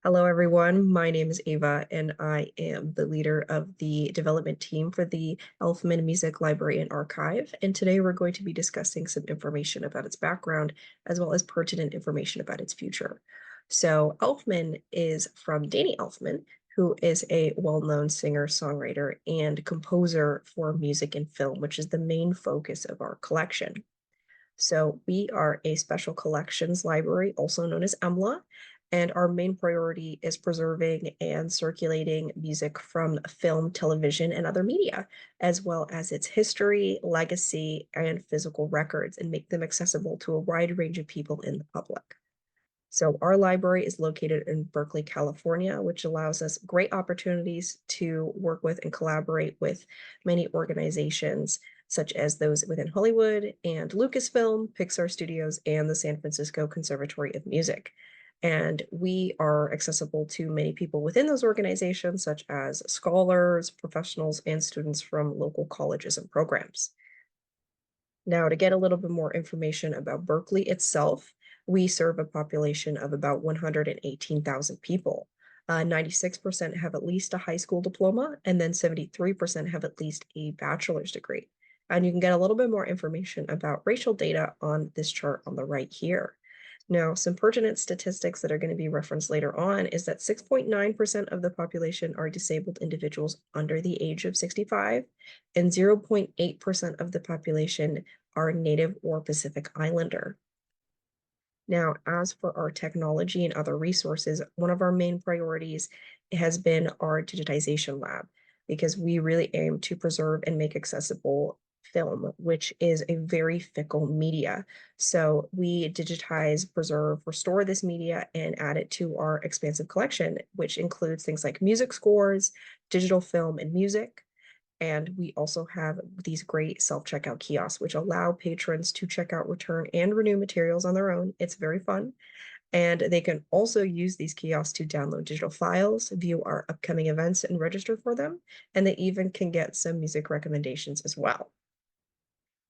Hello, everyone. My name is Ava, and I am the leader of the development team for the Elfman Music Library and Archive. And today we're going to be discussing some information about its background, as well as pertinent information about its future. So Elfman is from Danny Elfman, who is a well-known singer, songwriter, and composer for music and film, which is the main focus of our collection. So we are a special collections library, also known as EMLA, and our main priority is preserving and circulating music from film, television, and other media, as well as its history, legacy, and physical records, and make them accessible to a wide range of people in the public. So our library is located in Berkeley, California, which allows us great opportunities to work with and collaborate with many organizations, such as those within Hollywood and Lucasfilm, Pixar Studios, and the San Francisco Conservatory of Music. And we are accessible to many people within those organizations, such as scholars, professionals, and students from local colleges and programs. Now, to get a little bit more information about Berkeley itself, we serve a population of about 118,000 people. 96% have at least a high school diploma, and then 73% have at least a bachelor's degree. And you can get a little bit more information about racial data on this chart on the right here. Now, some pertinent statistics that are going to be referenced later on is that 6.9% of the population are disabled individuals under the age of 65, and 0.8% of the population are Native or Pacific Islander. Now, as for our technology and other resources, one of our main priorities has been our digitization lab, because we really aim to preserve and make accessible film, which is a very fickle media. So we digitize, preserve, restore this media, and add it to our expansive collection, which includes things like music scores, digital film and music. And we also have these great self-checkout kiosks, which allow patrons to check out, return, and renew materials on their own. It's very fun. And they can also use these kiosks to download digital files, view our upcoming events, and register for them. And they even can get some music recommendations as well.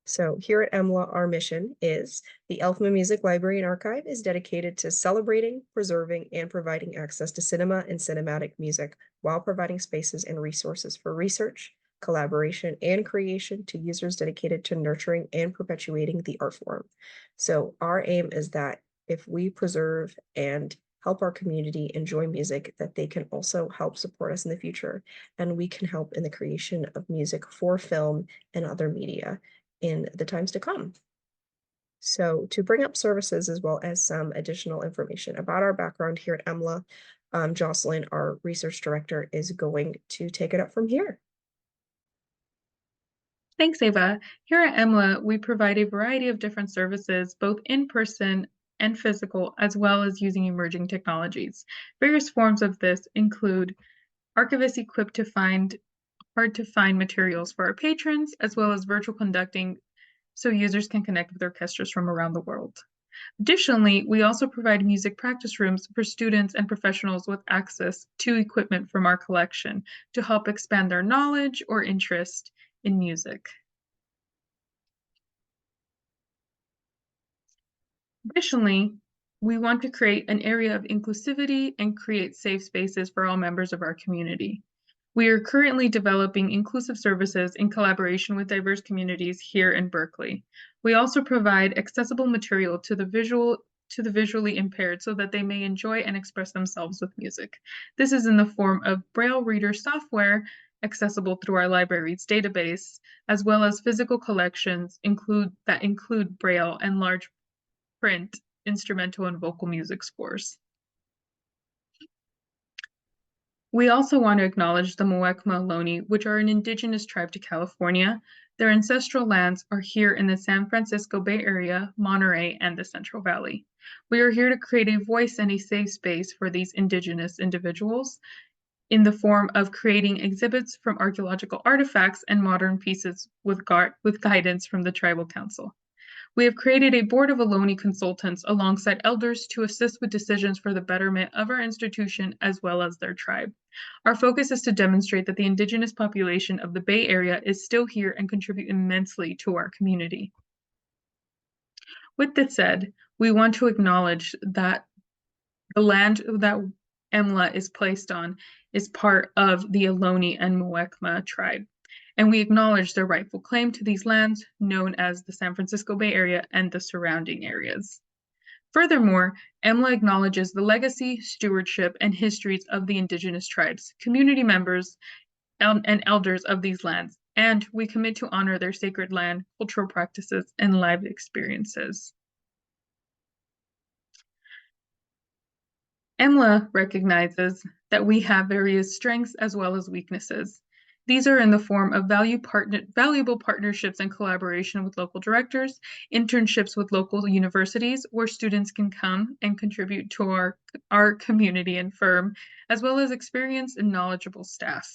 So here at EMLA, our mission is the Elfman Music Library and Archive is dedicated to celebrating, preserving, and providing access to cinema and cinematic music while providing spaces and resources for research, collaboration, and creation to users dedicated to nurturing and perpetuating the art form. So our aim is that if we preserve and help our community enjoy music, that they can also help support us in the future, and we can help in the creation of music for film and other media in the times to come. So to bring up services as well as some additional information about our background here at EMLA, Jocelyn, our research director, is going to take it up from here. Thanks, Ava. Here at EMLA, we provide a variety of different services, both in person and physical, as well as using emerging technologies. Various forms of this include archivists equipped to find hard-to-find materials for our patrons, as well as virtual conducting so users can connect with orchestras from around the world. Additionally, we also provide music practice rooms for students and professionals with access to equipment from our collection to help expand their knowledge or interest in music. Additionally, we want to create an area of inclusivity and create safe spaces for all members of our community. We are currently developing inclusive services in collaboration with diverse communities here in Berkeley. We also provide accessible material to the visually impaired so that they may enjoy and express themselves with music. This is in the form of Braille reader software accessible through our library's database, as well as physical collections that include Braille and large print instrumental and vocal music scores. We also want to acknowledge the Muwekma Ohlone, which are an indigenous tribe to California. Their ancestral lands are here in the San Francisco Bay Area, Monterey, and the Central Valley. We are here to create a voice and a safe space for these indigenous individuals in the form of creating exhibits from archaeological artifacts and modern pieces with guidance from the Tribal Council. We have created a board of Ohlone consultants alongside elders to assist with decisions for the betterment of our institution as well as their tribe. Our focus is to demonstrate that the indigenous population of the Bay Area is still here and contribute immensely to our community. With that said, we want to acknowledge that the land that EMLA is placed on is part of the Ohlone and Muwekma tribe, and we acknowledge their rightful claim to these lands, known as the San Francisco Bay Area and the surrounding areas. Furthermore, EMLA acknowledges the legacy, stewardship, and histories of the indigenous tribes, community members, and elders of these lands, and we commit to honor their sacred land, cultural practices, and lived experiences. EMLA recognizes that we have various strengths as well as weaknesses. These are in the form of valuable partnerships and collaboration with local directors, internships with local universities where students can come and contribute to our community and firm, as well as experienced and knowledgeable staff.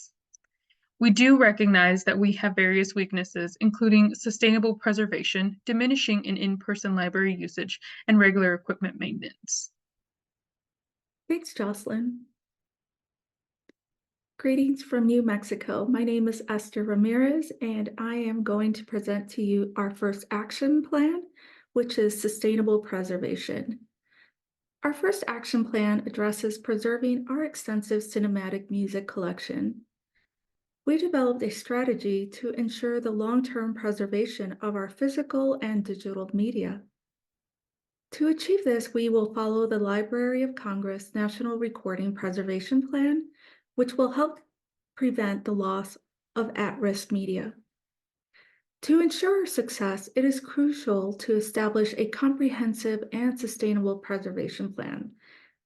We do recognize that we have various weaknesses, including sustainable preservation, diminishing in-person library usage, and regular equipment maintenance. Thanks, Jocelyn. Greetings from New Mexico. My name is Esther Ramirez, and I am going to present to you our first action plan, which is sustainable preservation. Our first action plan addresses preserving our extensive cinematic music collection. We developed a strategy to ensure the long-term preservation of our physical and digital media. To achieve this, we will follow the Library of Congress National Recording Preservation Plan, which will help prevent the loss of at-risk media. To ensure success, it is crucial to establish a comprehensive and sustainable preservation plan.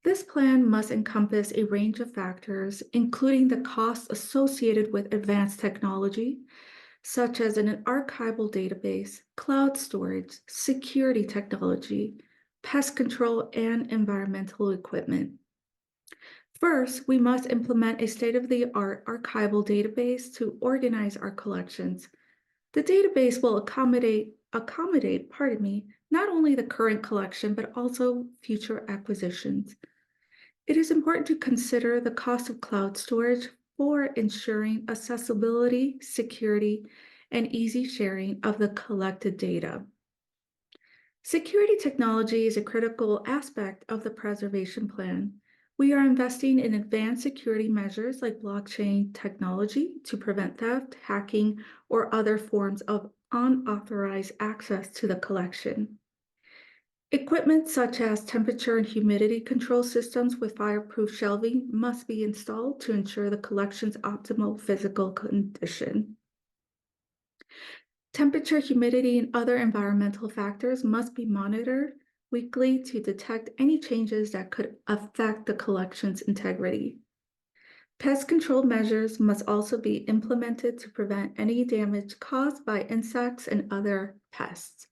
This plan must encompass a range of factors, including the costs associated with advanced technology, such as an archival database, cloud storage, security technology, pest control, and environmental equipment. First, we must implement a state-of-the-art archival database to organize our collections. The database will accommodate, not only the current collection, but also future acquisitions. It is important to consider the cost of cloud storage for ensuring accessibility, security, and easy sharing of the collected data. Security technology is a critical aspect of the preservation plan. We are investing in advanced security measures like blockchain technology to prevent theft, hacking, or other forms of unauthorized access to the collection. Equipment such as temperature and humidity control systems with fireproof shelving must be installed to ensure the collection's optimal physical condition. Temperature, humidity, and other environmental factors must be monitored weekly to detect any changes that could affect the collection's integrity. Pest control measures must also be implemented to prevent any damage caused by insects and other pests.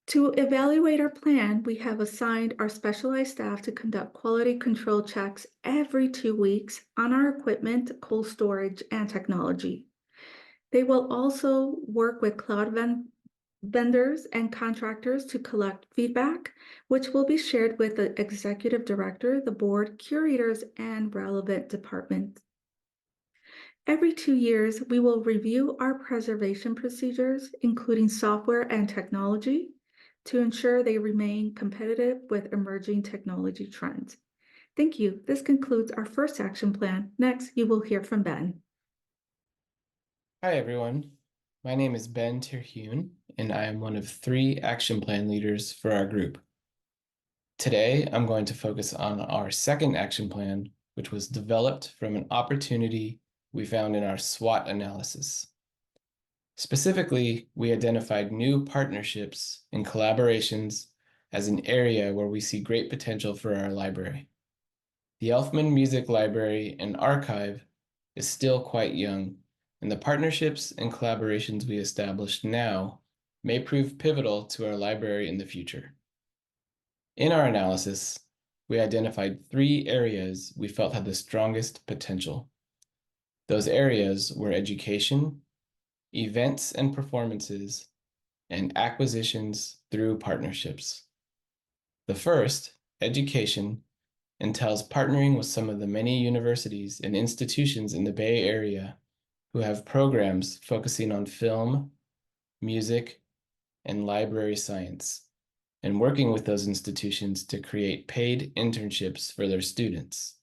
To evaluate our plan, we have assigned our specialized staff to conduct quality control checks every 2 weeks on our equipment, cold storage, and technology. They will also work with cloud vendors and contractors to collect feedback, which will be shared with the executive director, the board, curators, and relevant departments. Every 2 years, we will review our preservation procedures, including software and technology, to ensure they remain competitive with emerging technology trends. Thank you. This concludes our first action plan. Next, you will hear from Ben. Hi everyone, my name is Ben Terhune, and I am one of 3 action plan leaders for our group. Today, I'm going to focus on our second action plan, which was developed from an opportunity we found in our SWOT analysis. Specifically, we identified new partnerships and collaborations as an area where we see great potential for our library. The Elfman Music Library and Archive is still quite young, and the partnerships and collaborations we established now may prove pivotal to our library in the future. In our analysis, we identified 3 areas we felt had the strongest potential. Those areas were education, events and performances, and acquisitions through partnerships. The first, education, entails partnering with some of the many universities and institutions in the Bay Area who have programs focusing on film, music, and library science, and working with those institutions to create paid internships for their students.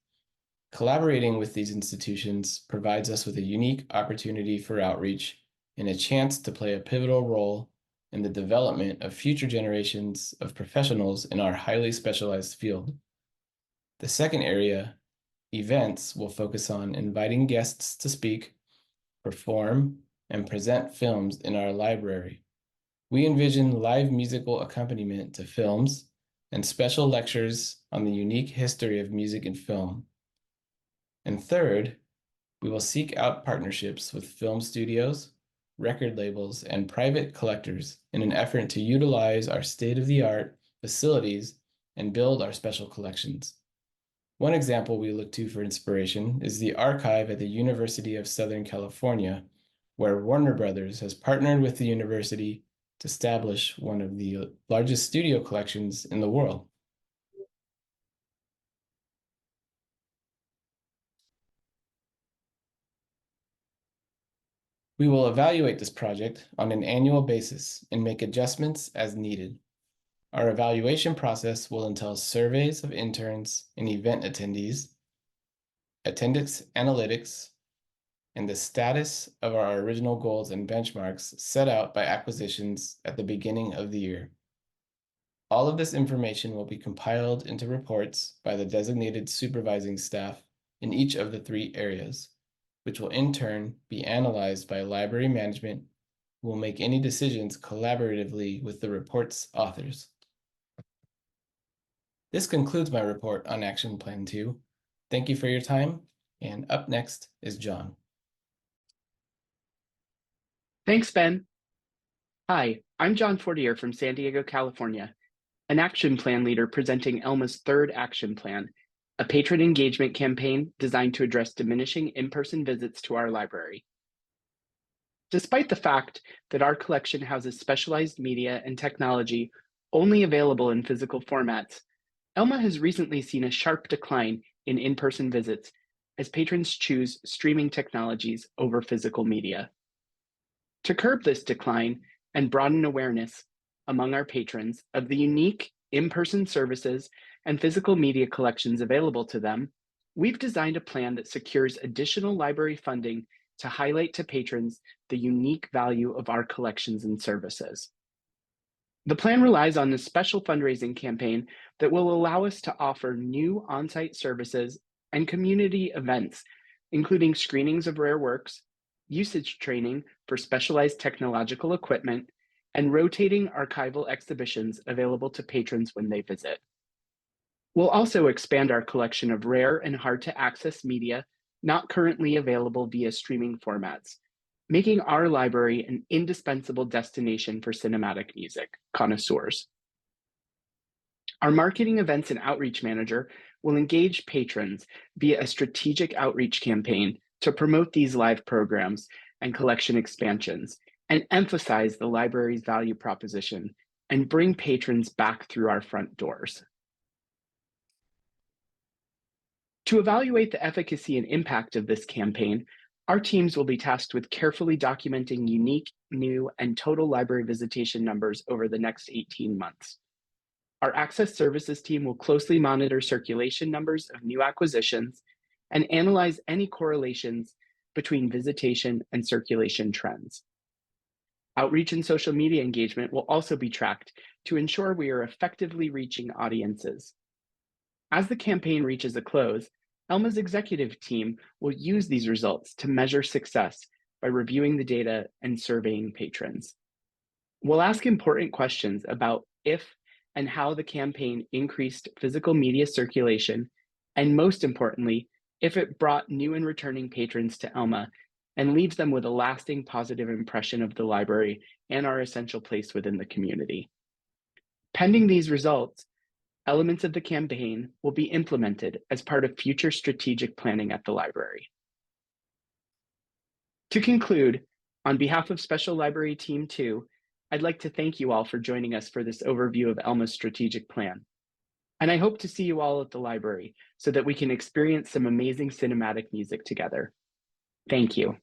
Collaborating with these institutions provides us with a unique opportunity for outreach and a chance to play a pivotal role in the development of future generations of professionals in our highly specialized field. The second area, events, will focus on inviting guests to speak, perform, and present films in our library. We envision live musical accompaniment to films and special lectures on the unique history of music and film. And third, we will seek out partnerships with film studios, record labels, and private collectors in an effort to utilize our state-of-the-art facilities and build our special collections. One example we look to for inspiration is the archive at the University of Southern California, where Warner Brothers has partnered with the university to establish one of the largest studio collections in the world. We will evaluate this project on an annual basis and make adjustments as needed. Our evaluation process will entail surveys of interns and event attendees, attendance analytics, and the status of our original goals and benchmarks set out by acquisitions at the beginning of the year. All of this information will be compiled into reports by the designated supervising staff in each of the 3 areas, which will in turn be analyzed by library management, who will make any decisions collaboratively with the report's authors. This concludes my report on Action Plan 2. Thank you for your time, and up next is John. Thanks, Ben. Hi, I'm John Fortier from San Diego, California, an action plan leader presenting ELMA's 3rd action plan, a patron engagement campaign designed to address diminishing in-person visits to our library. Despite the fact that our collection houses specialized media and technology only available in physical formats, ELMA has recently seen a sharp decline in in-person visits as patrons choose streaming technologies over physical media. To curb this decline and broaden awareness among our patrons of the unique in-person services and physical media collections available to them, we've designed a plan that secures additional library funding to highlight to patrons the unique value of our collections and services. The plan relies on a special fundraising campaign that will allow us to offer new on-site services and community events, including screenings of rare works, usage training for specialized technological equipment, and rotating archival exhibitions available to patrons when they visit. We'll also expand our collection of rare and hard-to-access media not currently available via streaming formats, making our library an indispensable destination for cinematic music connoisseurs. Our marketing events and outreach manager will engage patrons via a strategic outreach campaign to promote these live programs and collection expansions and emphasize the library's value proposition and bring patrons back through our front doors. To evaluate the efficacy and impact of this campaign, our teams will be tasked with carefully documenting unique, new, and total library visitation numbers over the next 18 months. Our Access Services team will closely monitor circulation numbers of new acquisitions and analyze any correlations between visitation and circulation trends. Outreach and social media engagement will also be tracked to ensure we are effectively reaching audiences. As the campaign reaches a close, ELMA's executive team will use these results to measure success by reviewing the data and surveying patrons. We'll ask important questions about if and how the campaign increased physical media circulation, and most importantly, if it brought new and returning patrons to ELMA and leaves them with a lasting positive impression of the library and our essential place within the community. Pending these results, elements of the campaign will be implemented as part of future strategic planning at the library. To conclude, on behalf of Special Library Team 2, I'd like to thank you all for joining us for this overview of ELMA's strategic plan. And I hope to see you all at the library so that we can experience some amazing cinematic music together. Thank you.